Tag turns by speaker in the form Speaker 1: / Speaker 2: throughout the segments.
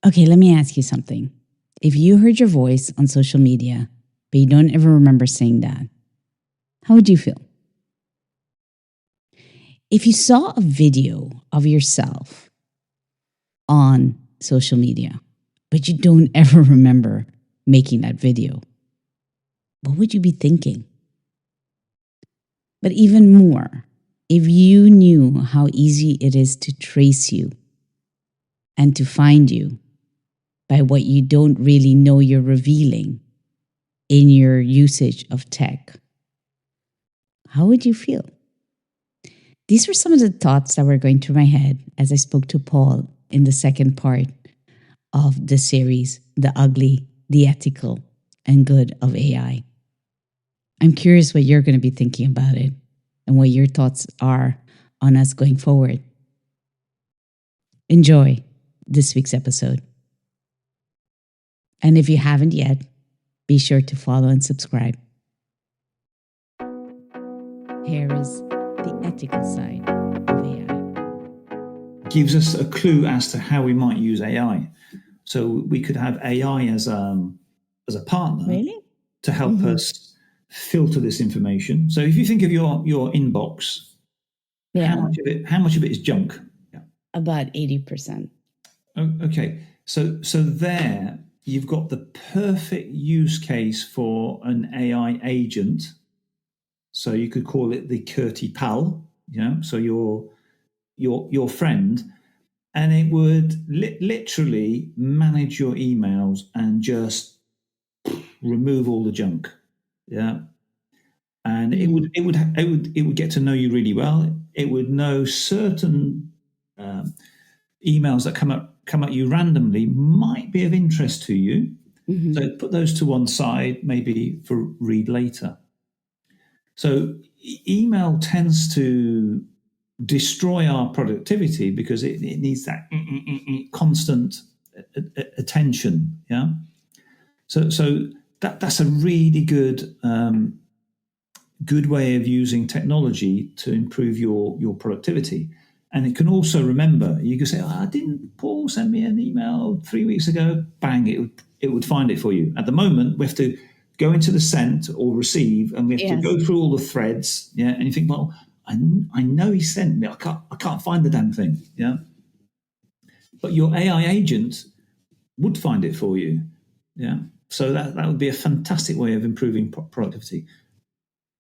Speaker 1: Okay, let me ask you something. If you heard your voice on social media, but you don't ever remember saying that, how would you feel? If you saw a video of yourself on social media, but you don't ever remember making that video, what would you be thinking? But even more, if you knew how easy it is to trace you and to find you by what you don't really know you're revealing in your usage of tech, how would you feel? These were some of the thoughts that were going through my head as I spoke to Paul in the second part of the series, The Ugly, the Ethical, and Good of AI. I'm curious what you're going to be thinking about it and what your thoughts are on us going forward. Enjoy this week's episode. And if you haven't yet, be sure to follow and subscribe. Here is the ethical side of AI.
Speaker 2: Gives us a clue as to how we might use AI. So we could have AI as a partner to help us filter this information. So if you think of your inbox, how much of it is junk?
Speaker 1: About 80%.
Speaker 2: Okay. So there you've got the perfect use case for an AI agent. So you could call it the Curti pal, so your friend, and it would literally manage your emails and just remove all the junk. Yeah. And it would get to know you really well. It would know certain emails that come at you randomly might be of interest to you. So put those to one side, maybe for read later. So email tends to destroy our productivity because it needs that constant attention. Yeah. So that's a really good way of using technology to improve your productivity. And it can also remember. You can say, didn't Paul send me an email 3 weeks ago? Bang! It would find it for you. At the moment, we have to go into the sent or receive, and we have to go through all the threads. Yeah, and you think, well, I know he sent me. I can't find the damn thing. Yeah, but your AI agent would find it for you. Yeah, so that would be a fantastic way of improving productivity.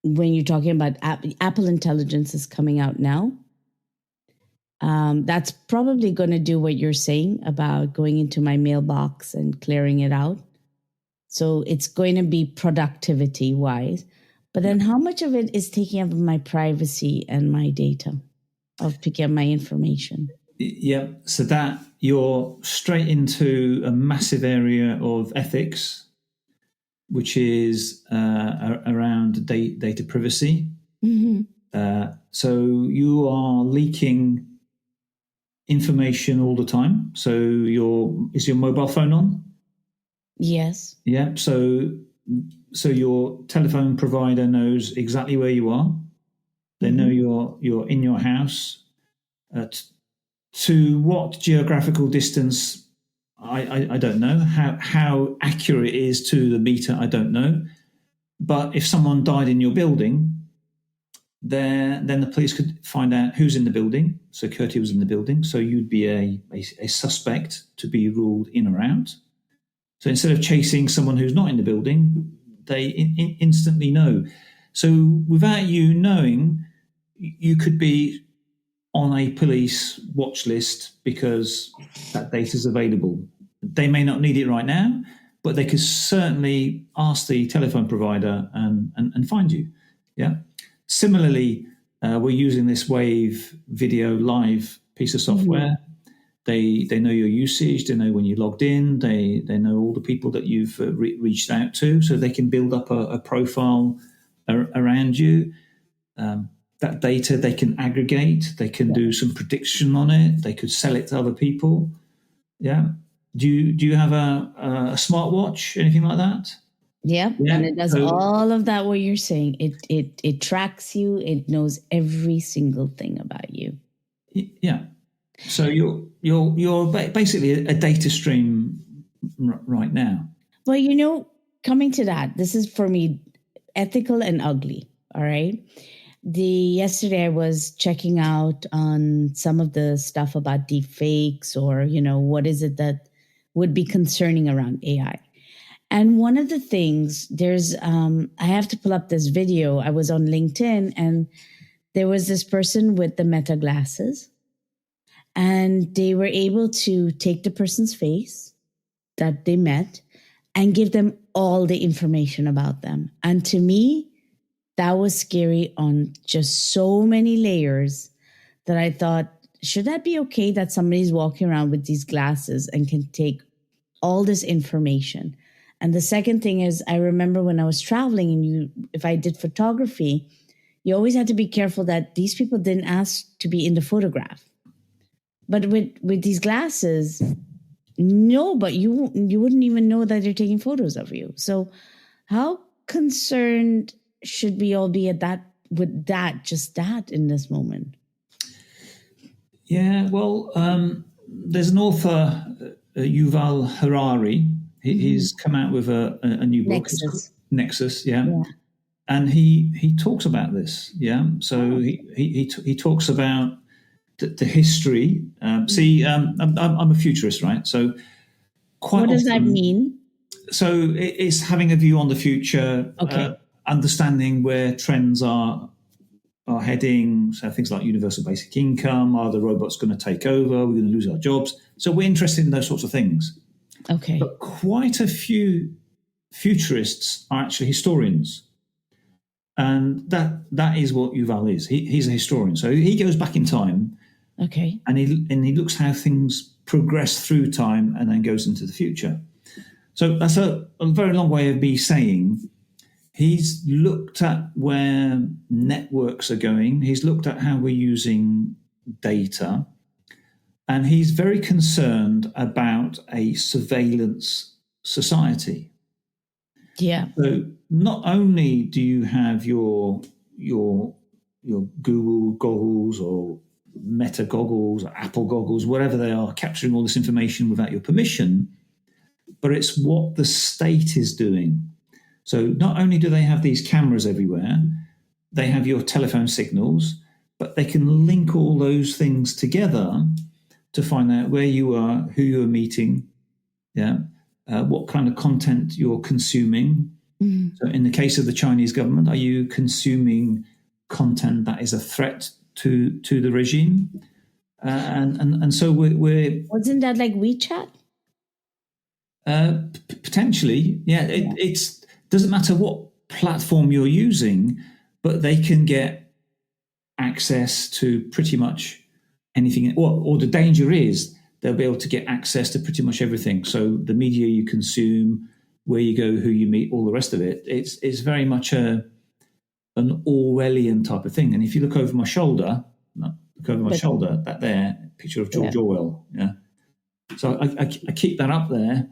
Speaker 1: When you're talking about Apple Intelligence is coming out now, that's probably going to do what you're saying about going into my mailbox and clearing it out. So it's going to be productivity wise. But then how much of it is taking up my privacy and my data of picking up my information?
Speaker 2: Yeah, so that you're straight into a massive area of ethics, which is around data privacy. So you are leaking information all the time. So is your mobile phone on?
Speaker 1: Yes.
Speaker 2: Yeah. So your telephone provider knows exactly where you are. They know you're in your house. To what geographical distance? I don't know. How accurate it is to the meter, I don't know. But if someone died in your building, then the police could find out who's in the building. So Curti was in the building. So you'd be a suspect to be ruled in or out. So instead of chasing someone who's not in the building, they instantly know. So without you knowing, you could be on a police watch list because that data is available. They may not need it right now, but they could certainly ask the telephone provider and find you. Yeah. Similarly, we're using this Wave Video Live piece of software. They know your usage. They know when you logged in. They know all the people that you've reached out to, so they can build up a profile around you. That data they can aggregate. They can do some prediction on it. They could sell it to other people. Yeah. Do you have a smartwatch? Anything like that?
Speaker 1: Yep. Yeah. And it does all of that. What you're saying, it tracks you. It knows every single thing about you.
Speaker 2: Yeah. So you're basically a data stream right now.
Speaker 1: Well, coming to that, this is for me ethical and ugly. All right. Yesterday I was checking out on some of the stuff about deepfakes, or what is it that would be concerning around AI. And one of the things, I have to pull up this video. I was on LinkedIn and there was this person with the Meta glasses, and they were able to take the person's face that they met and give them all the information about them. And to me, that was scary on just so many layers that I thought, should that be okay that somebody's walking around with these glasses and can take all this information? And the second thing is, I remember when I was traveling and if I did photography, you always had to be careful that these people didn't ask to be in the photograph. But with these glasses, no, but you wouldn't even know that they're taking photos of you. So how concerned should we all be with that in this moment?
Speaker 2: Yeah, well, there's an author, Yuval Harari. He's come out with a new book. Nexus, yeah. And he talks about this, yeah. So he talks about the history. I'm a futurist, right? So
Speaker 1: what does that mean?
Speaker 2: So it's having a view on the future,
Speaker 1: okay.
Speaker 2: Understanding where trends are heading. So things like universal basic income. Are the robots going to take over? We're going to lose our jobs. So we're interested in those sorts of things.
Speaker 1: Okay.
Speaker 2: But quite a few futurists are actually historians. And that is what Yuval is. He's a historian. So he goes back in time.
Speaker 1: Okay.
Speaker 2: And he looks how things progress through time and then goes into the future. So that's a very long way of me saying he's looked at where networks are going. He's looked at how we're using data. And he's very concerned about a surveillance society.
Speaker 1: Yeah.
Speaker 2: So not only do you have your Google goggles or Meta goggles or Apple goggles, whatever they are, capturing all this information without your permission, but it's what the state is doing. So not only do they have these cameras everywhere, they have your telephone signals, but they can link all those things together to find out where you are, who you are meeting, what kind of content you're consuming.
Speaker 1: Mm-hmm.
Speaker 2: So in the case of the Chinese government, are you consuming content that is a threat to the regime? And so we're
Speaker 1: wasn't that like WeChat?
Speaker 2: Potentially, yeah. It doesn't matter what platform you're using, but they can get access to pretty much anything. Or the danger is they'll be able to get access to pretty much everything. So the media you consume, where you go, who you meet, all the rest of it. It's very much an Orwellian type of thing. And if you look over my shoulder, that there picture of George Orwell, yeah. So I keep that up there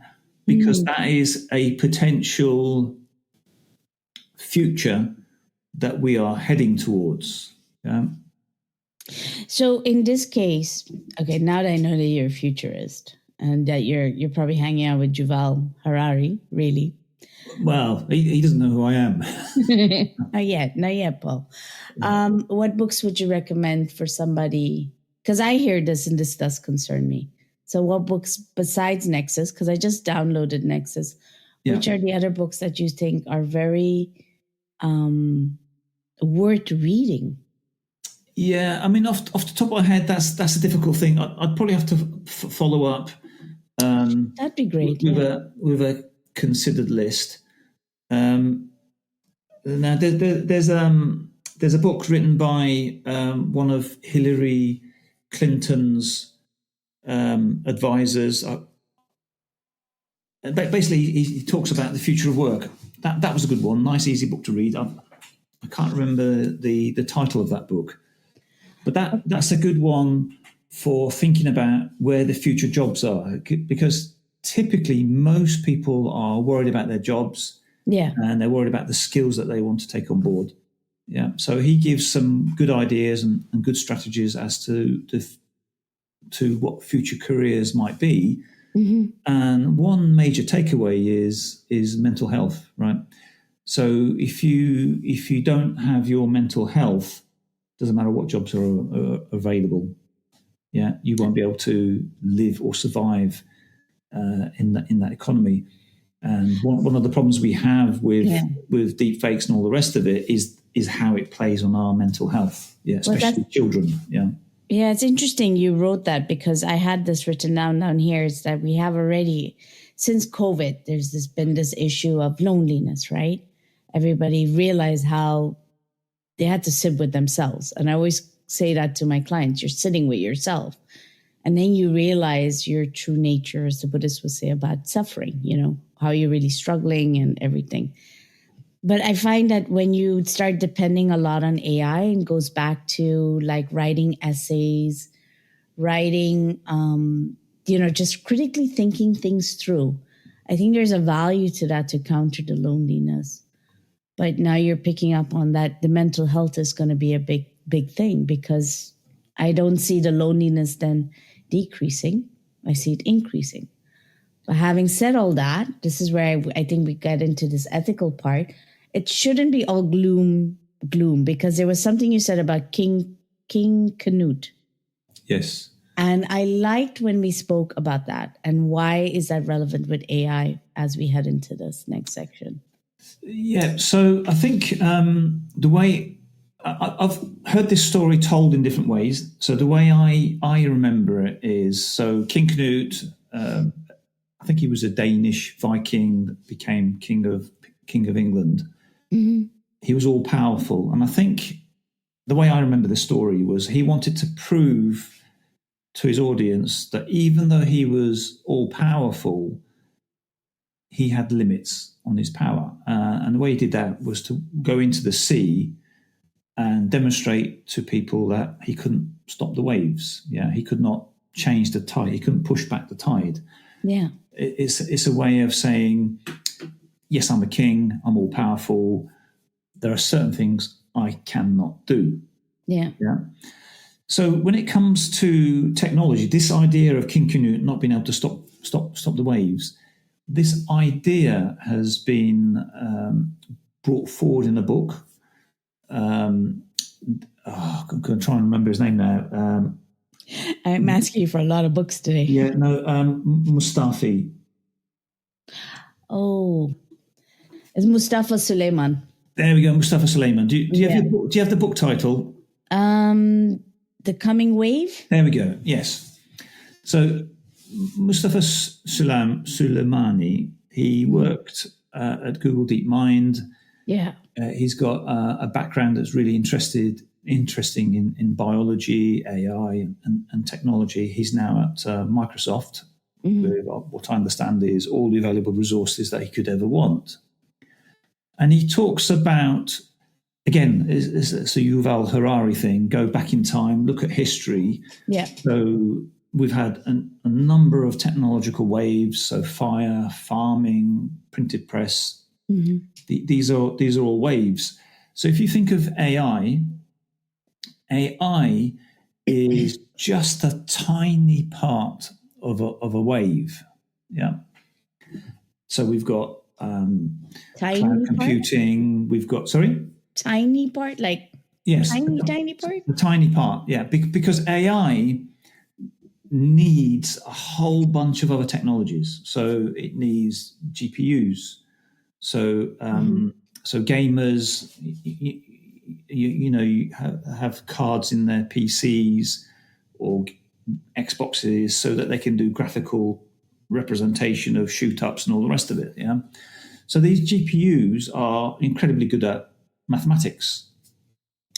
Speaker 2: because that is a potential future that we are heading towards. Yeah.
Speaker 1: So in this case, okay, now that I know that you're a futurist and that you're probably hanging out with Yuval Harari, really.
Speaker 2: Well, he doesn't know who I am.
Speaker 1: Not yet, Paul. What books would you recommend for somebody? Because I hear this and this does concern me. So what books besides Nexus, because I just downloaded Nexus, which are the other books that you think are very worth reading?
Speaker 2: Yeah, I mean, off the top of my head, that's a difficult thing. I'd probably have to follow up.
Speaker 1: That'd be great.
Speaker 2: With a considered list. Now, there's a book written by one of Hillary Clinton's advisors. Basically, he talks about the future of work. That was a good one. Nice, easy book to read. I can't remember the title of that book, but that's a good one for thinking about where the future jobs are, because typically most people are worried about their jobs, and they're worried about the skills that they want to take on board. Yeah, so he gives some good ideas and good strategies as to to what future careers might be. And one major takeaway is mental health, right? So if you don't have your mental health, doesn't matter what jobs are available, yeah, you won't be able to live or survive in that economy. And one of the problems we have with deepfakes and all the rest of it is how it plays on our mental health, yeah, especially children, yeah.
Speaker 1: Yeah, it's interesting you wrote that, because I had this written down here, is that we have already, since COVID, there's been this issue of loneliness, right? Everybody realized how they had to sit with themselves. And I always say that to my clients, you're sitting with yourself. And then you realize your true nature, as the Buddhists would say, about suffering, how you're really struggling and everything. But I find that when you start depending a lot on AI, and goes back to like writing essays, writing, just critically thinking things through, I think there's a value to that to counter the loneliness. But now you're picking up on that the mental health is going to be a big, big thing, because I don't see the loneliness then decreasing. I see it increasing. But having said all that, this is where I think we get into this ethical part. It shouldn't be all gloom, because there was something you said about King Canute.
Speaker 2: Yes.
Speaker 1: And I liked when we spoke about that. And why is that relevant with AI as we head into this next section?
Speaker 2: Yeah, so I think the way I've heard this story told in different ways. So the way I remember it is, so King Canute, I think he was a Danish Viking that became king of England. He was all powerful, and I think the way I remember the story was he wanted to prove to his audience that even though he was all powerful, he had limits on his power. And the way he did that was to go into the sea and demonstrate to people that he couldn't stop the waves. Yeah, he could not change the tide. He couldn't push back the tide.
Speaker 1: Yeah,
Speaker 2: it's a way of saying, yes, I'm a king. I'm all powerful. There are certain things I cannot do.
Speaker 1: Yeah.
Speaker 2: Yeah. So when it comes to technology, this idea of King Canute not being able to stop the waves, this idea has been brought forward in a book. I'm going to try and remember his name now.
Speaker 1: I'm asking you for a lot of books today.
Speaker 2: Yeah, no, Mustafi.
Speaker 1: Oh, it's Mustafa Suleyman.
Speaker 2: There we go, Mustafa Suleyman. Do you have the book title?
Speaker 1: The Coming Wave.
Speaker 2: There we go. Yes. So Mustafa Suleimani, he worked at Google DeepMind.
Speaker 1: Yeah.
Speaker 2: He's got a background that's really interesting in biology, AI, and technology. He's now at Microsoft, with what I understand is all the available resources that he could ever want. And he talks about, again, it's a Yuval Harari thing, go back in time, look at history.
Speaker 1: Yeah.
Speaker 2: So we've had a number of technological waves, so fire, farming, printed press. These are all waves. So if you think of AI is just a tiny part of a wave. Yeah. So we've got cloud computing. We've got
Speaker 1: tiny part, like tiny part.
Speaker 2: The tiny part, yeah, because AI needs a whole bunch of other technologies. So it needs GPUs. So so gamers, you have cards in their PCs or Xboxes so that they can do graphical representation of shoot ups and all the rest of it. Yeah. So these GPUs are incredibly good at mathematics.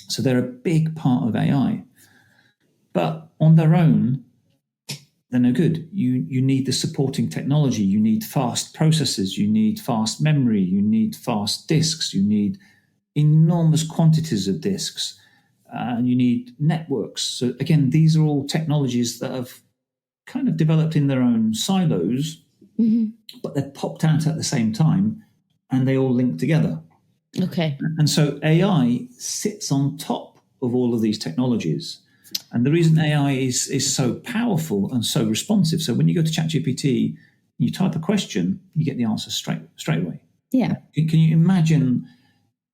Speaker 2: So they're a big part of AI. But on their own, they're no good. You need the supporting technology. You need fast processors. You need fast memory. You need fast disks. You need enormous quantities of disks. And you need networks. So again, these are all technologies that have kind of developed in their own silos, but they're popped out at the same time, and they all link together.
Speaker 1: Okay.
Speaker 2: And so AI sits on top of all of these technologies. And the reason AI is so powerful and so responsive, so when you go to ChatGPT, you type a question, you get the answer straight away.
Speaker 1: Yeah.
Speaker 2: Can you imagine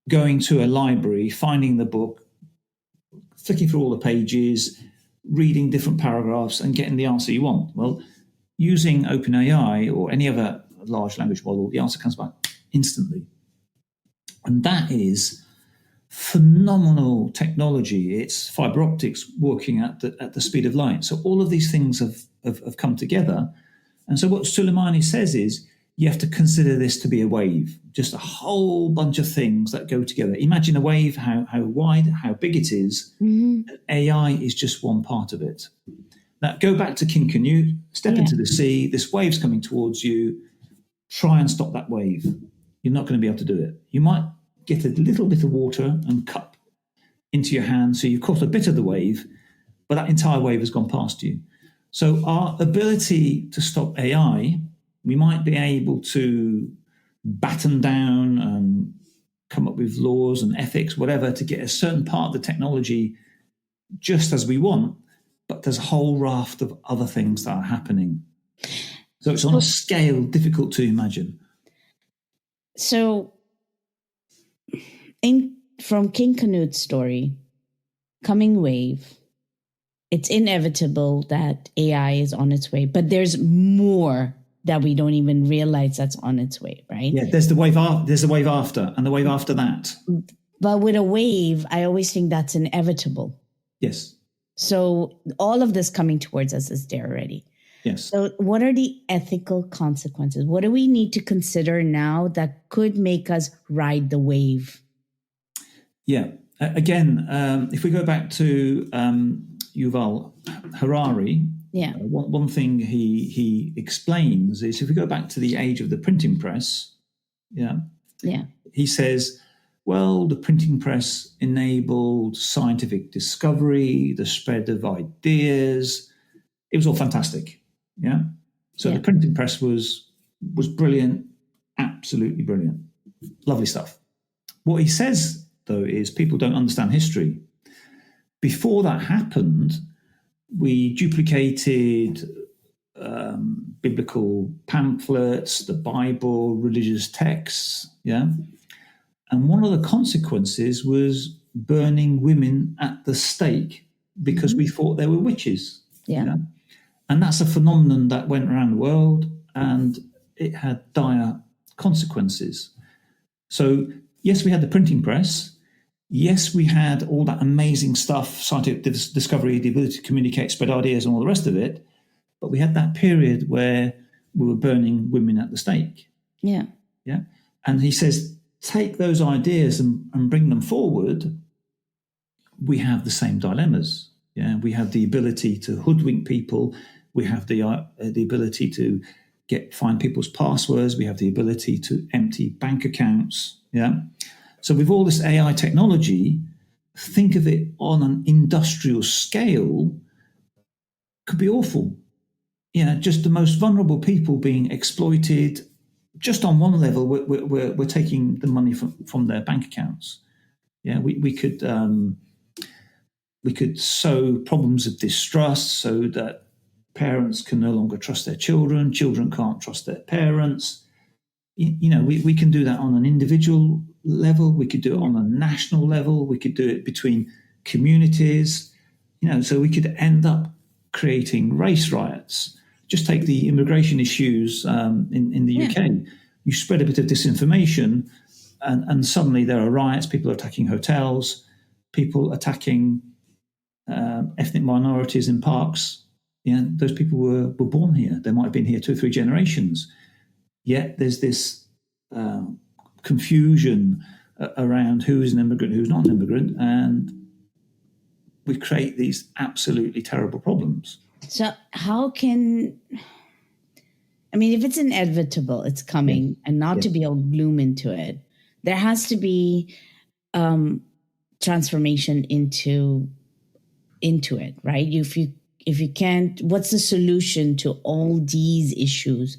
Speaker 2: going to a library, finding the book, flicking through all the pages, reading different paragraphs, and getting the answer you want? Well, using OpenAI or any other large language model, the answer comes back instantly. And that is phenomenal technology. It's fiber optics working at the speed of light. So all of these things have come together. And so what Soleimani says is you have to consider this to be a wave, just a whole bunch of things that go together. Imagine a wave, how wide, how big it is.
Speaker 1: Mm-hmm.
Speaker 2: AI is just one part of it. Now, go back to King Canute, step into the sea, this wave's coming towards you, try and stop that wave. You're not going to be able to do it. You might get a little bit of water and cup into your hand, so you've caught a bit of the wave, but that entire wave has gone past you. So our ability to stop AI, we might be able to batten down and come up with laws and ethics, whatever, to get a certain part of the technology just as we want, but there's a whole raft of other things that are happening. So it's on a scale difficult to imagine.
Speaker 1: So from King Canute's story, coming wave, it's inevitable that AI is on its way, but there's more that we don't even realize that's on its way, right?
Speaker 2: Yeah, there's the wave after, and the wave after that.
Speaker 1: But with a wave, I always think that's inevitable.
Speaker 2: Yes.
Speaker 1: So all of this coming towards us is there already.
Speaker 2: Yes.
Speaker 1: So what are the ethical consequences? What do we need to consider now that could make us ride the wave?
Speaker 2: Yeah. Again, if we go back to Yuval Harari, one thing he explains is if we go back to the age of the printing press, he says, well, the printing press enabled scientific discovery, the spread of ideas. It was all fantastic. Yeah. So the printing press was brilliant, absolutely brilliant. Lovely stuff. What he says, though, is people don't understand history. Before that happened, we duplicated biblical pamphlets, the Bible, religious texts, and one of the consequences was burning women at the stake because we thought they were witches. And that's a phenomenon that went around the world, and it had dire consequences. So, yes, we had the printing press. Yes, we had all that amazing stuff, scientific discovery, the ability to communicate, spread ideas, and all the rest of it. But we had that period where we were burning women at the stake.
Speaker 1: Yeah.
Speaker 2: And he says, take those ideas and bring them forward. We have the same dilemmas. We have the ability to hoodwink people. We have the ability to find people's passwords. We have the ability to empty bank accounts. So with all this AI technology, think of it on an industrial scale, could be awful. Just the most vulnerable people being exploited. Just on one level, we're taking the money from their bank accounts. We could sow problems of distrust so that parents can no longer trust their children. Children can't trust their parents. We can do that on an individual level. We could do it on a national level. We could do it between communities. So we could end up creating race riots. Just take the immigration issues in the UK. You spread a bit of disinformation, and suddenly there are riots. People are attacking hotels. People attacking ethnic minorities in parks. Those people were born here. They might have been here 2 or 3 generations. Yet there's this confusion around who is an immigrant, who's not an immigrant, and we create these absolutely terrible problems.
Speaker 1: So if it's inevitable, it's coming, and not to be all gloom into it, there has to be transformation into it, right? If you can't, what's the solution to all these issues?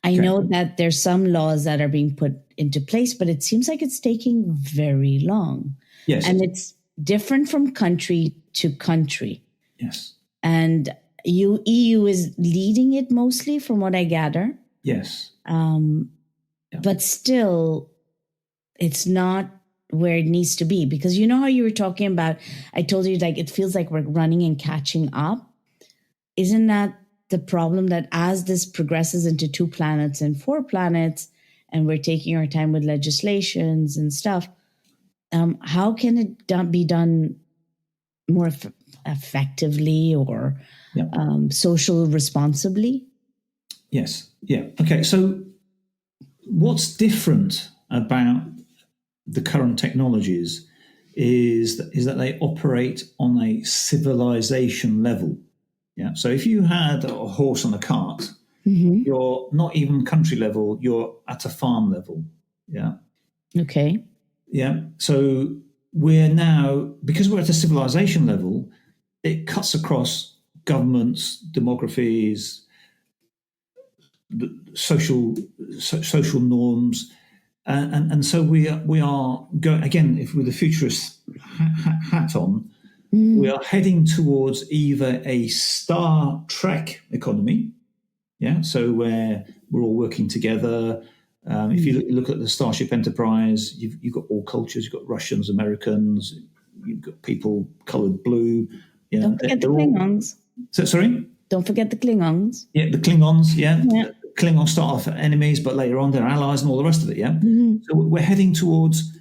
Speaker 1: I know that there's some laws that are being put into place, but it seems like it's taking very long.
Speaker 2: Yes.
Speaker 1: And it's different from country to country.
Speaker 2: Yes.
Speaker 1: And EU is leading it mostly, from what I gather.
Speaker 2: Yes.
Speaker 1: But still, it's not where it needs to be. Because you know how you were talking about, I told you, like, it feels like we're running and catching up. Isn't that the problem, that as this progresses into 2 planets and 4 planets, and we're taking our time with legislations and stuff, how can it be done more effectively or social responsibly?
Speaker 2: Yes. Yeah. Okay. So what's different about the current technologies is that they operate on a civilization level. Yeah. So if you had a horse and a cart, you're not even country level, you're at a farm level. Yeah.
Speaker 1: Okay.
Speaker 2: Yeah. So we're now, because we're at a civilization level, it cuts across governments, demographies, social norms, and so we are going again. If with the futurist hat on, we are heading towards either a Star Trek economy, yeah, so where we're all working together. If you look at the Starship Enterprise, you've got all cultures. You've got Russians, Americans. You've got people coloured blue. Yeah,
Speaker 1: don't forget the Klingons.
Speaker 2: Sorry.
Speaker 1: Don't forget the Klingons.
Speaker 2: Yeah, the Klingons. Yeah. Klingons start off enemies, but later on they're allies and all the rest of it. Yeah. So we're heading towards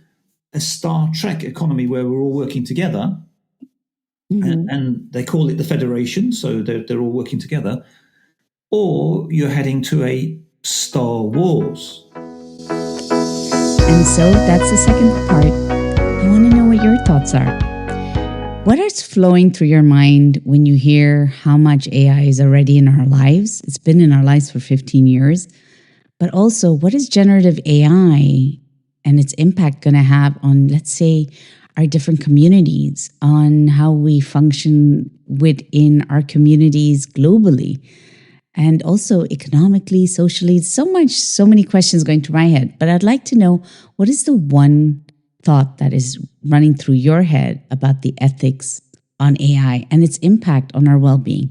Speaker 2: a Star Trek economy where we're all working together, and they call it the Federation. So they're all working together. Or you're heading to a Star Wars.
Speaker 1: And so that's the second part. I want to know what your thoughts are. What is flowing through your mind when you hear how much AI is already in our lives? It's been in our lives for 15 years. But also, what is generative AI and its impact going to have on, let's say, our different communities, on how we function within our communities globally, and also economically, socially? So many questions going through my head. But I'd like to know, what is the one thought that is running through your head about the ethics on AI and its impact on our well-being?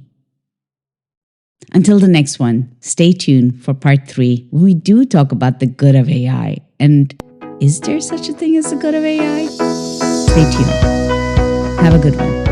Speaker 1: Until the next one, stay tuned for part 3, when we do talk about the good of AI. And is there such a thing as the good of AI? Stay tuned. Have a good one.